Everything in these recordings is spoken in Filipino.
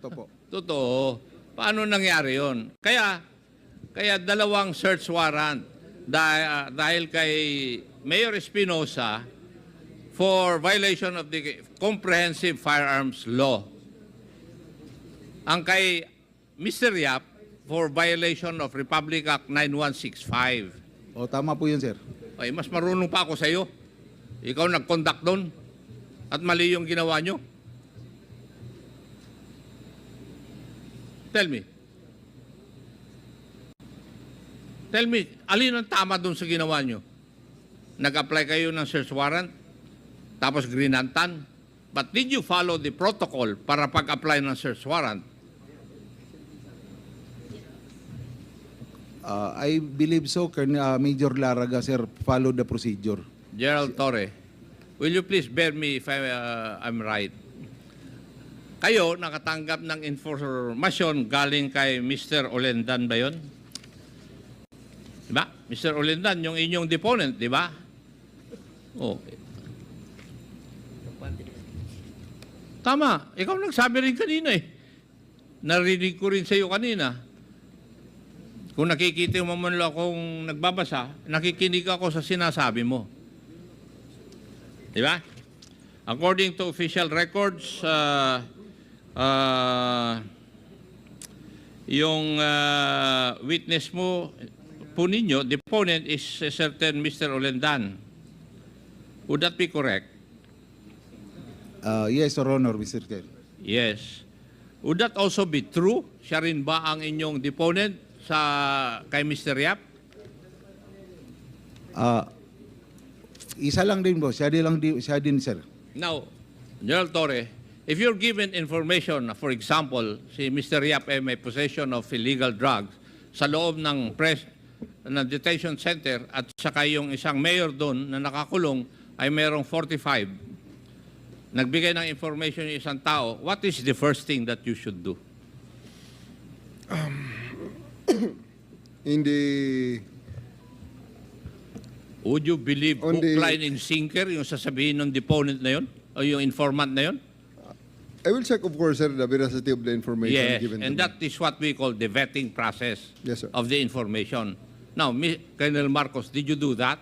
Opo. Totoo. Paano nangyari yon? Kaya dalawang search warrant dahil kay Mayor Espinosa for violation of the Comprehensive Firearms Law. Ang kay Mr. Yap for violation of Republic Act 9165. O, tama po yun, sir. Ay, mas marunong pa ako sa iyo. Ikaw nag-conduct doon at mali yung ginawa nyo. Tell me. Tell me, alin ang tama doon sa ginawa nyo? Nag-apply kayo ng search warrant, tapos grinantan. But did you follow the protocol para pag-apply ng search warrant? I believe so, Major Laraga, sir, follow the procedure. Gerald Torre, will you please bear me if I'm right? Kayo nakatanggap ng informasyon galing kay Mr. Olendan ba yun? Diba? Mr. Olendan, yung inyong deponent, di ba? Oh. Tama. Ikaw nagsabi rin kanina eh. Narinig ko rin sa iyo kanina. Kung nakikita mo man lang akong nagbabasa, nakikinig ako sa sinasabi mo. Di ba? According to official records, yung witness mo po ninyo, the opponent is a certain Mr. Olendan. Would that be correct? Yes, Your Honor, Mr. Chair. Yes. Would that also be true? Siya rin ba ang inyong deponent kay Mr. Yap? Isa lang din po, siya din, sir. Now, General Torre, if you're given information, for example, si Mr. Yap ay may possession of illegal drugs sa loob ng detention center at saka yung isang mayor doon na nakakulong ay mayroong 45, nagbigay ng information yung isang tao, what is the first thing that you should do? Would you believe hook, line, and sinker yung sasabihin ng deponent na yun? O yung informant na yun? I will check, of course, sir, the veracity of the information Yes, given and to that is what we call the vetting process Yes, sir. of the information. Now, Colonel Marcos, did you do that?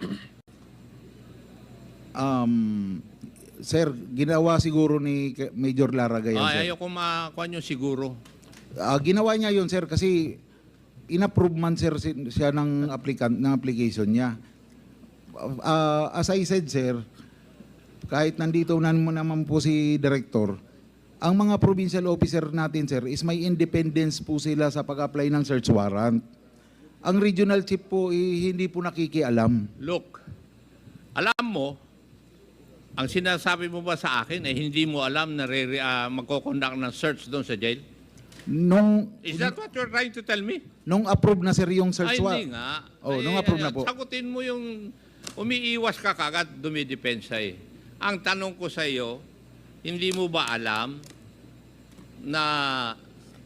Sir, ginawa siguro ni Major Laraga yan, sir. Ayaw ko makuha nyo siguro. Ginawa niya yun, sir, kasi in-approve man, sir, siya ng application niya. As I said, sir, kahit nandito naman po si Director, ang mga provincial officer natin, sir, is may independence po sila sa pag-apply ng search warrant. Ang regional chief po, hindi po nakikialam. Look, alam mo, ang sinasabi mo ba sa akin ay hindi mo alam na magkoconduct ng search doon sa jail? Is that what you're trying to tell me? Nung approve na, sir, yung search warrant. Hindi nga. Oh, nung approve na po. Sagutin mo yung umiiwas ka kagad, dumidepensa eh. Ang tanong ko sa iyo, hindi mo ba alam na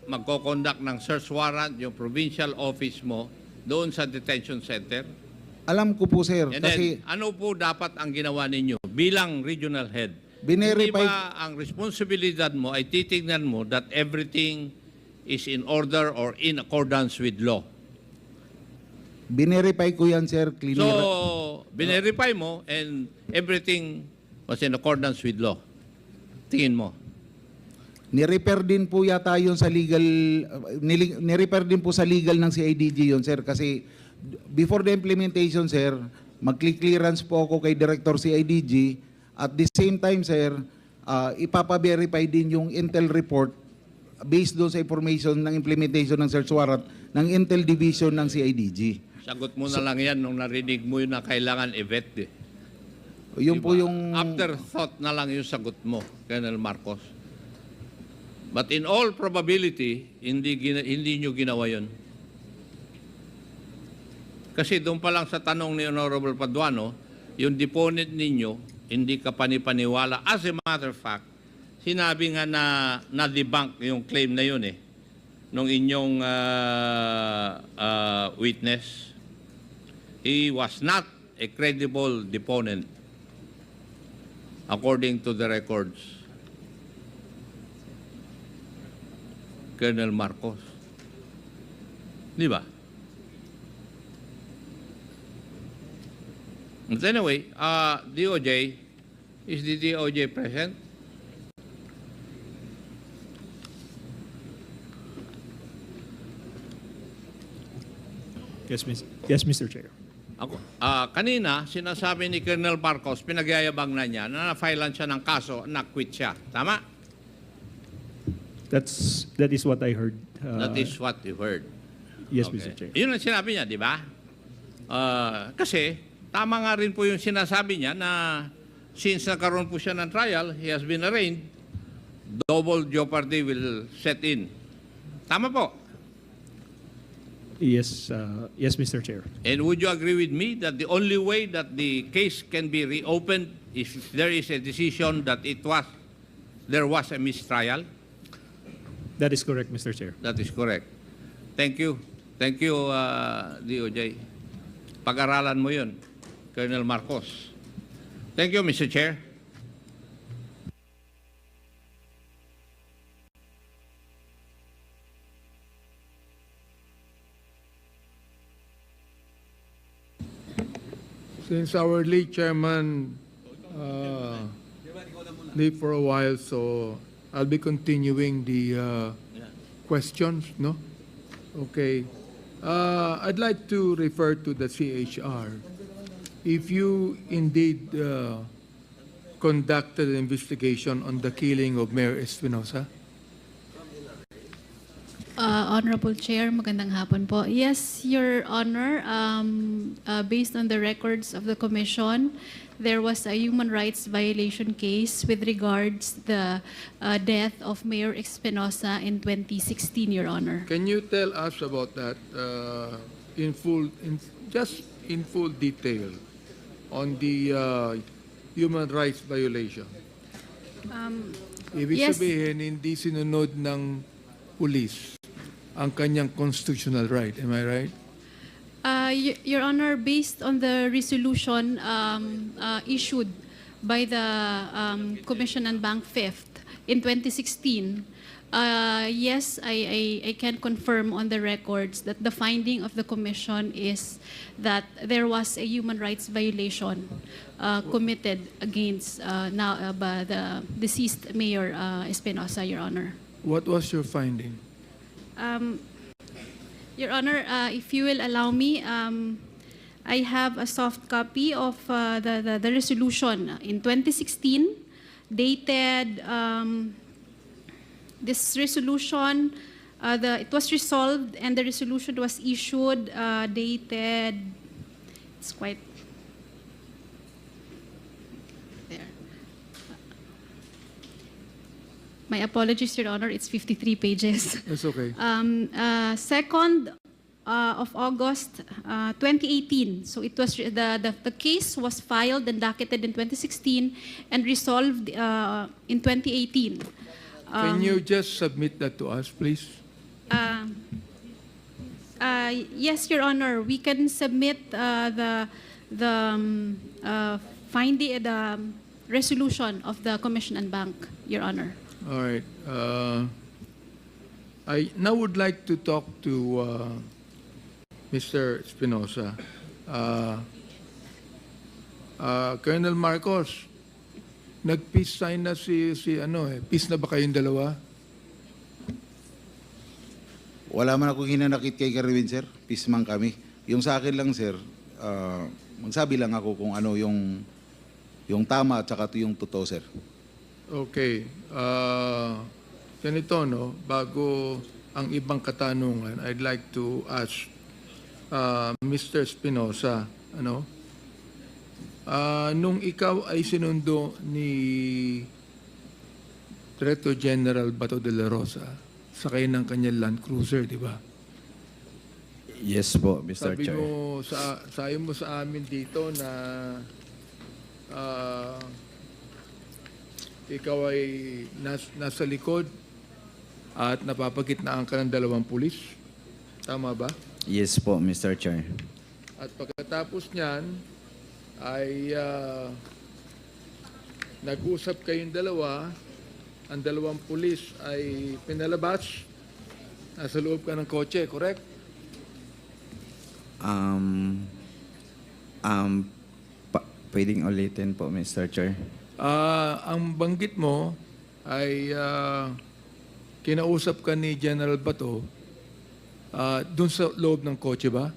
magkoconduct ng search warrant yung provincial office mo doon sa detention center? Alam ko po, sir. And Kasi then, ano po dapat ang ginawa ninyo bilang regional head? Binerify- Hindi ba ang responsibilidad mo ay titignan mo that everything is in order or in accordance with law? binerify ko yan, sir. So, binerify mo and everything was in accordance with law. Tingin mo. Ni-repair din po yata yun sa legal, ni-repair din po sa legal ng CIDG yun, sir. Kasi before the implementation, sir, mag-clearance po ako kay Director CIDG. At the same time, sir, ipapa-verify din yung Intel report based doon sa information ng implementation ng search warrant ng Intel Division ng CIDG. Sagot mo na lang yan nung narinig mo yun na kailangan i-vet. Eh. Yun po yung... Afterthought na lang yung sagot mo, Colonel Marcos. But in all probability, hindi nyo ginawa yun. Kasi doon pa lang sa tanong ni Honorable Paduano, yung deponent ninyo, hindi ka panipaniwala. As a matter of fact, sinabi nga na-debunk yung claim na yun eh, nung inyong witness. He was not a credible deponent according to the records. Colonel Marcos. Di ba? But anyway, DOJ, is the DOJ present? Yes, Mr. Chair. Ako, kanina, sinasabi ni Colonel Marcos, pinagyayabang na niya, na na-filean siya ng kaso, na-quit siya. Tama? That is what I heard. That is what you heard. Yes, Okay. Mr. Chair. Yun ang sinabi niya, di ba? Kasi, tama nga rin po yung sinasabi niya na since nagkaroon po siya ng trial, he has been arraigned, double jeopardy will set in. Tama po. Yes, yes, Mr. Chair. And would you agree with me that the only way that the case can be reopened is if there is a decision that there was a mistrial? That is correct, Mr. Chair. That is correct. Thank you. Thank you, DOJ. Pag-aralan mo yun, Colonel Marcos. Thank you, Mr. Chair. Since our lead chairman leave for a while, so I'll be continuing the questions, no? Okay. I'd like to refer to the CHR. If you indeed conducted an investigation on the killing of Mayor Espinosa, Honorable Chair, magandang hapon po. Yes, Your Honor, based on the records of the Commission, there was a human rights violation case with regards the death of Mayor Espinosa in 2016, Your Honor. can you tell us about that just in full detail on the human rights violation? Ibig yes. sabihin, hindi sinunod ng pulis ang kanyang constitutional right. Am I right? Your Honor, based on the resolution issued by the Commission on Bank Fifth in 2016, yes, I can confirm on the records that the finding of the Commission is that there was a human rights violation committed against by the deceased Mayor Espinosa, Your Honor. What was your finding? Your Honor, if you will allow me, I have a soft copy of the resolution in 2016, dated. This resolution, it was resolved and the resolution was issued, dated. It's quite there. My apologies, Your Honor. It's 53 pages. That's okay. 2nd of August 2018. So it was the case was filed and docketed in 2016 and resolved in 2018. Can you just submit that to us, please? Yes, Your Honor. We can submit the finding the resolution of the Commission and Bank, Your Honor. All right. I now would like to talk to Mr. Espinosa. Colonel Marcos, nag-peace sign na peace na ba kayong dalawa? Wala man ako hinanakit kay Kerwin, sir. Peace man kami. Yung sa akin lang, sir, magsabi lang ako kung ano yung tama at saka yung totoo, sir. Okay. Ganito, no? Bago ang ibang katanungan, I'd like to ask Mr. Espinosa, nung ikaw ay sinundo ni Director General Bato de la Rosa, sakay ng kanyang Land Cruiser, di ba? Yes po, Mr. Sabi Chair. mo, sabi mo sa amin dito na ikaw ay nasa likod at napapagitnaan ka ng 2 pulis. Tama ba? Yes po, Mr. Chair. At pagkatapos niyan, ay nag-usap kayong dalawa, ang 2 pulis ay pinalabas Nasa loob ka ng kotse, correct? Pwedeng ulitin po, Mr. Chair. Ang banggit mo ay kinausap ka ni General Bato doon sa loob ng kotse ba?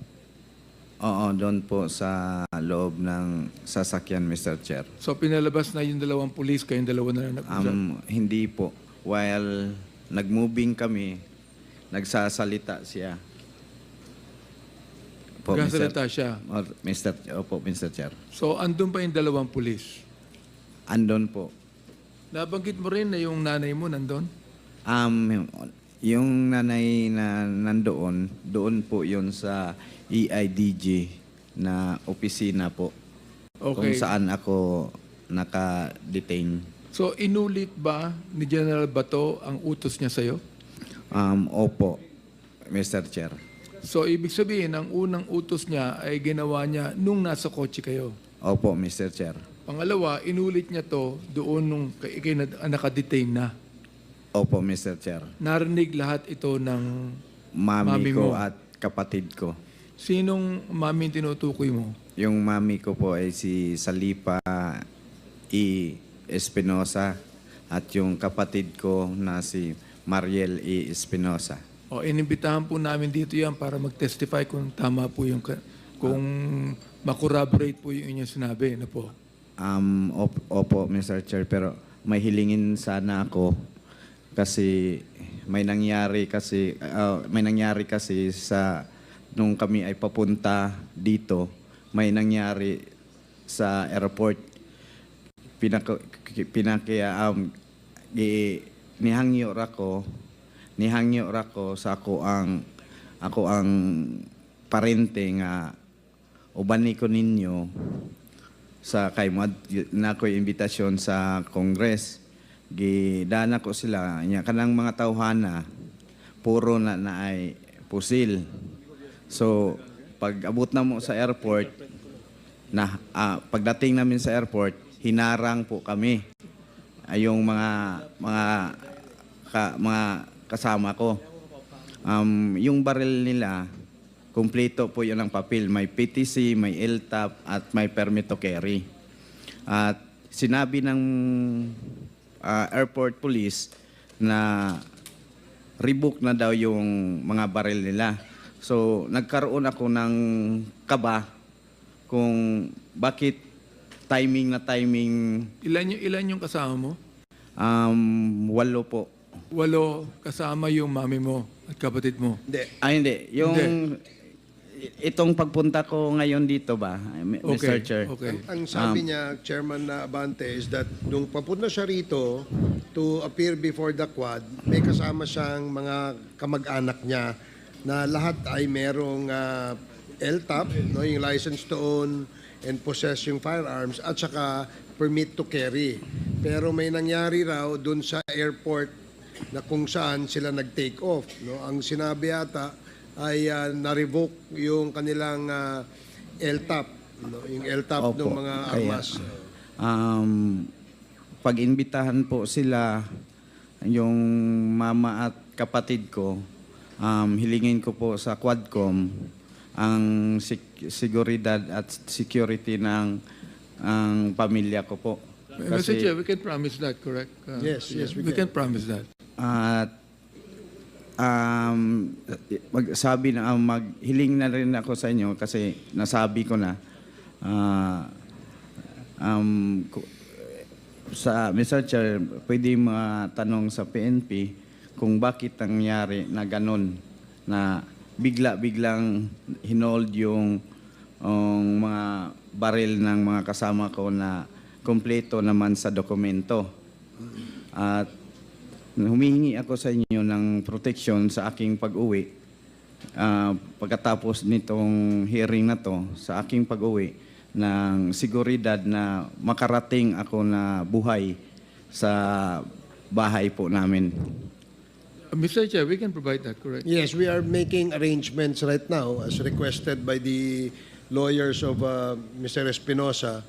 Oo, doon po sa loob ng sasakyan, Mr. Chair. So pinalabas na yung dalawang pulis, kayong dalawa na lang nag-usap? Hindi po. While nag-moving kami, nagsasalita siya. Po, Nagsasalita siya. Opo, Mr. Chair. So andun pa yung dalawang pulis? Andon po. Nabanggit mo rin na yung nanay mo nandun? Yung nanay na nandoon, doon po yun sa EIDG na opisina po. Kung Okay. saan ako naka-detain. So inulit ba ni General Bato ang utos niya sa'yo? Opo, Mr. Chair. So ibig sabihin, ang unang utos niya ay ginawa niya nung nasa kotse kayo. Opo, Mr. Chair. Pangalawa, inulit niya to doon nung kayo nakadetain na. Opo, Mr. Chair. Narinig lahat ito ng Mami Mami ko mo. at kapatid ko. sinong mami tinutukoy mo? Yung mami ko po ay si Salipa E. Espinosa at yung kapatid ko na si Mariel E. Espinosa. O inimbitahan po namin dito yan para mag-testify kung tama po yung kung makorroborate po yung inyong sinabi na po. Opo, Mr. Chair, pero may hilingin sana ako kasi may nangyari kasi sa nung kami ay papunta dito, may nangyari sa airport. Nihangyo rako sa ako ang parente nga ubani ko ninyo sa kay na ko imbitasyon sa Congress. Gidana ko sila nya kanang mga tawhana puro na ay pusil. So pag abot na mo sa airport pagdating namin sa airport hinarang po kami yung mga kasama ko. Yung baril nila kumpleto po yun ang papel. May PTC, may LTAP, at may permit to carry. At sinabi ng airport police na rebook na daw yung mga baril nila. So, nagkaroon ako ng kaba kung bakit timing. Ilan yung kasama mo? 8 po. 8 kasama yung mami mo at kapatid mo. Hindi. Yung itong pagpunta ko ngayon dito ba, Mr. Okay, Chair? okay. Ang sabi niya, Chairman Abante, is that nung papunta siya rito to appear before the Quad, may kasama siyang mga kamag-anak niya na lahat ay merong LTAP, no, yung license to own and possess yung firearms, at saka permit to carry. Pero may nangyari raw dun sa airport na kung saan sila nag-take off. No? Ang sinabi yata ay na-revoke yung kanilang LTAP, no? Yung LTAP Opo, ng mga armas. Pag-imbitahan po sila, yung mama at kapatid ko, hilingin ko po sa Quadcom ang seguridad at security ng ang pamilya ko po. Mr. Chair, we can promise that, correct? Yes, we can promise that. At maghiling na rin ako sa inyo kasi nasabi ko na sa Mr. Chair, pwede matanong sa PNP kung bakit nangyari na ganun na biglang hinold yung mga baril ng mga kasama ko na kompleto naman sa dokumento. At humihingi ako sa inyo ng protection sa aking pag-uwi. Pagkatapos nitong hearing na to, sa aking pag-uwi, ng seguridad na makarating ako na buhay sa bahay po namin. Mr. Chair, we can provide that, correct? Yes, we are making arrangements right now as requested by the lawyers of Mr. Espinosa.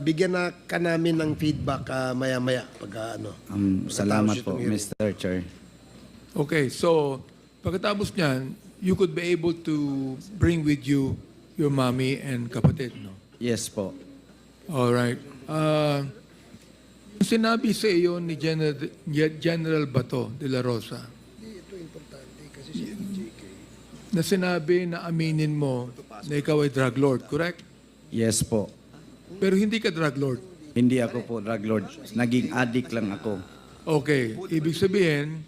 Bigyan na ka namin ng feedback maya-maya pag Salamat natapos po, itong hearing. Mr. Chair. Okay, so pagkatapos niyan, you could be able to bring with you your mommy and kapatid, no? Yes po. Alright. Yung sinabi sa iyo ni General Bato de la Rosa, na sinabi na aminin mo na ikaw ay drug lord, correct? Yes po. Pero hindi ka drug lord. Hindi ako po drug lord. Naging addict lang ako. Okay, ibig sabihin,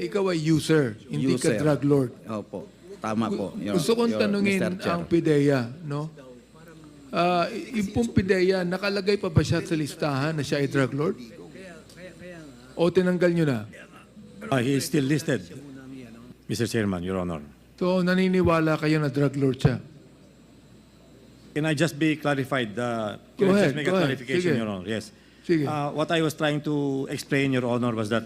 ikaw ay user, hindi ka User. drug lord. Opo. Tama po. Gusto kong tanungin Mr. Chair. ang PIDEA, no? Yung pong PIDEA, nakalagay pa ba siya sa listahan na siya ay drug lord? O tinanggal nyo na? He is still listed, Mr. Chairman, Your Honor. So, naniniwala kayo na drug lord siya? Can I just be clarified? Go Can I ahead, just make go a ahead. clarification, Sige. Your Honor? Yes. Sige. What I was trying to explain, Your Honor, was that,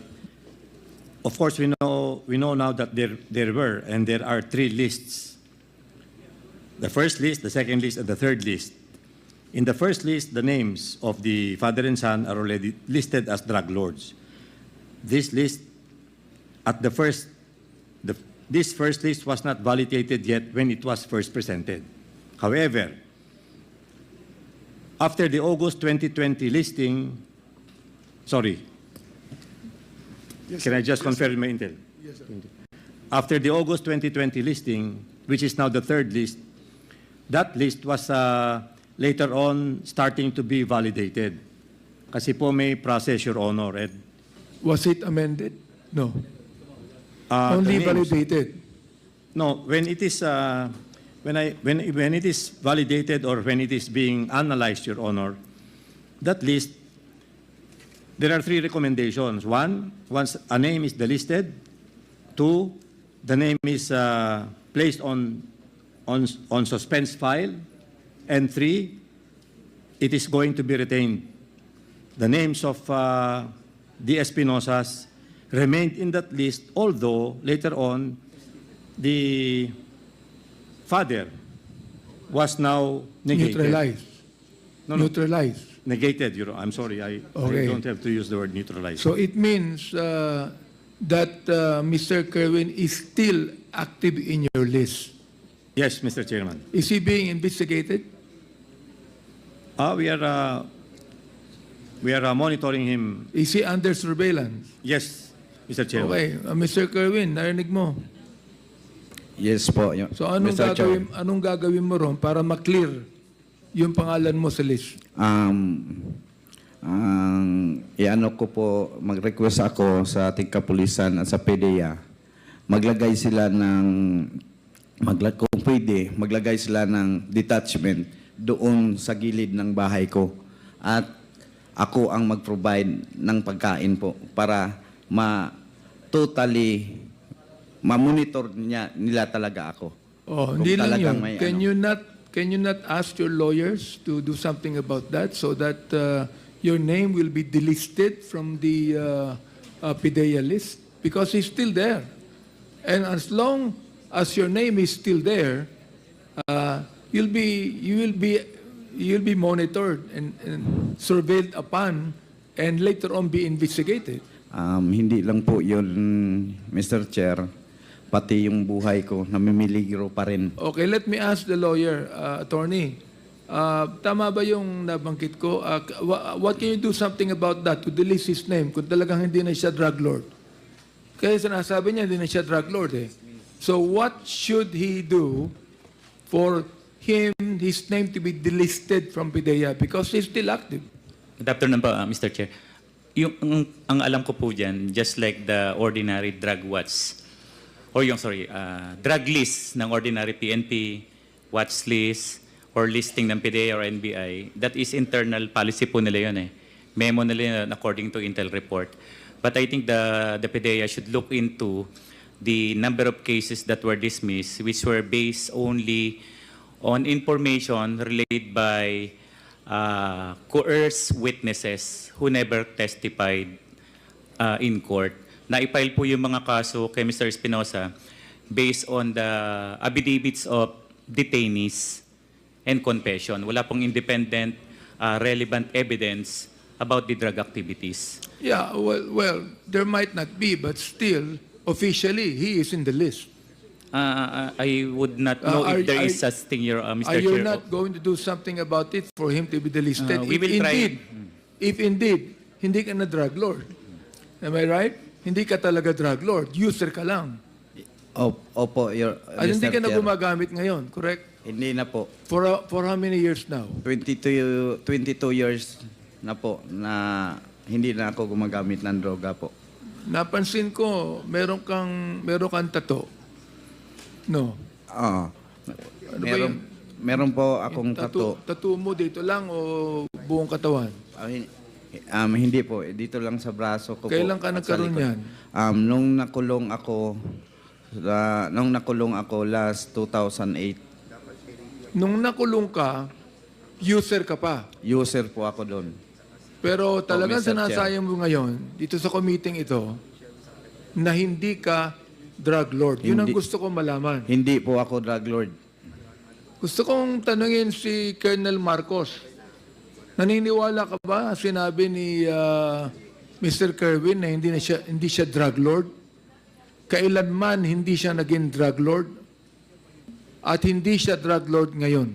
of course, we know now that there were and there are 3 lists. The first list, the second list, and the third list. In the first list, the names of the father and son are already listed as drug lords. This list, this first list was not validated yet when it was first presented. However, after the August 2020 listing, sorry, can I just confirm my intel? Yes, sir. After the August 2020 listing, which is now the third list, that list was later on starting to be validated. Kasi po may process, Your Honor. And, Was it amended? No. the Only names- validated. No, when it is when it is validated or when it is being analyzed, Your Honor, that list, there are 3 recommendations. 1, once a name is delisted. 2, the name is placed on suspense file. And 3, it is going to be retained. The names of the Espinosas remained in that list, although later on, the father was now negated. Neutralized. No. Neutralized. Negated, I'm sorry, I Okay. don't have to use the word neutralized. So it means that Mr. Kerwin is still active in your list. Yes, Mr. Chairman. Is he being investigated? We are monitoring him. Is he under surveillance? Yes, Mr. Chairman. Okay, Mr. Kerwin, narinig mo. Yes po. So anong Mr. Chair. gagawin mo ron para ma-clear yung pangalan mo sa list? Iano ko po, mag-request ako sa ating kapulisan at sa PDEA, maglagay sila ng, kung pwede, maglagay sila ng detachment doon sa gilid ng bahay ko. At ako ang mag-provide ng pagkain po para totally ma-monitor nila talaga ako. Oh, Kung hindi lang talagang yun. may Can you not ask your lawyers to do something about that so that your name will be delisted from the PIDEA list? Because he's still there. And as long as your name is still there, you will be monitored and surveilled upon and later on be investigated. Hindi lang po yun, Mr. Chair. Pati yung buhay ko, namimiligro pa rin. Okay, let me ask the lawyer, attorney. Tama ba yung nabanggit ko? What can you do something about that to delist his name kung talagang hindi na siya drug lord? Kaya sinasabi niya hindi na siya drug lord eh. So what should he do for his name to be delisted from PIDEA because he's still active? Good afternoon po, Mr. Chair. Ang alam ko po dyan, just like the ordinary drug watch, or drug list ng ordinary PNP, watch list, or listing ng PIDEA or NBI, that is internal policy po nila yun eh. Memo nila yun according to Intel report. But I think the PIDEA should look into the number of cases that were dismissed, which were based only on information relayed by coerced witnesses who never testified in court. Na-file po yung mga kaso kay Mr. Espinosa based on the affidavits of detainees and confession. Wala pong independent relevant evidence about the drug activities. Yeah, well, there might not be, but still, officially, he is in the list. I would not know Are- if there are- is such thing, Mr. Are you Chair. not going to do something about it for him to be delisted? We will try. If indeed, hindi ka na drug lord. Am I right? Hindi ka talaga drug lord. User ka lang. Opo, At hindi Mr. ka na Chair. gumagamit ngayon, correct? Hindi na po. For how many years now? 22 years na po na hindi na ako gumagamit ng droga po. Napansin ko, meron kang tato. No. Ah. Ano ba yun? Meron po akong tato. Tattoo mo dito lang o buong katawan? Hindi po, dito lang sa braso ko Kailan po. ka at sa nagkaroon likod. yan? Nung nakulong ako last 2008. Nung nakulong ka, user ka pa. User po ako doon. Pero talagang Mr. Chair. sinasayang mo ngayon, dito sa committee ito, na hindi ka drug lord. Yun ang Hindi. gusto ko malaman. Hindi po ako drug lord. Gusto kong tanungin si Colonel Marcos. Naniniwala ka ba sinabi ni Mr. Kerwin na hindi siya drug lord? Kailanman hindi siya naging drug lord? At hindi siya drug lord ngayon?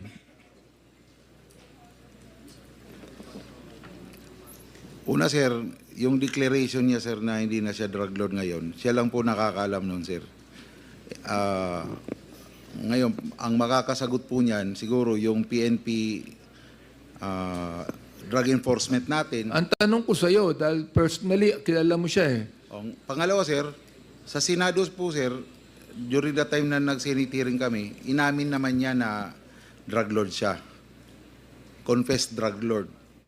Una sir, yung declaration niya sir na hindi na siya drug lord ngayon, siya lang po nakakaalam nun sir. Ngayon, ang makakasagot po niyan, siguro yung PNP drug enforcement natin. Ang tanong ko sa iyo, dahil personally, kilala mo siya eh. Pangalawa sir, sa Senado po sir, during the time na nag-Senate hearing kami, inamin naman niya na drug lord siya. Confessed drug lord.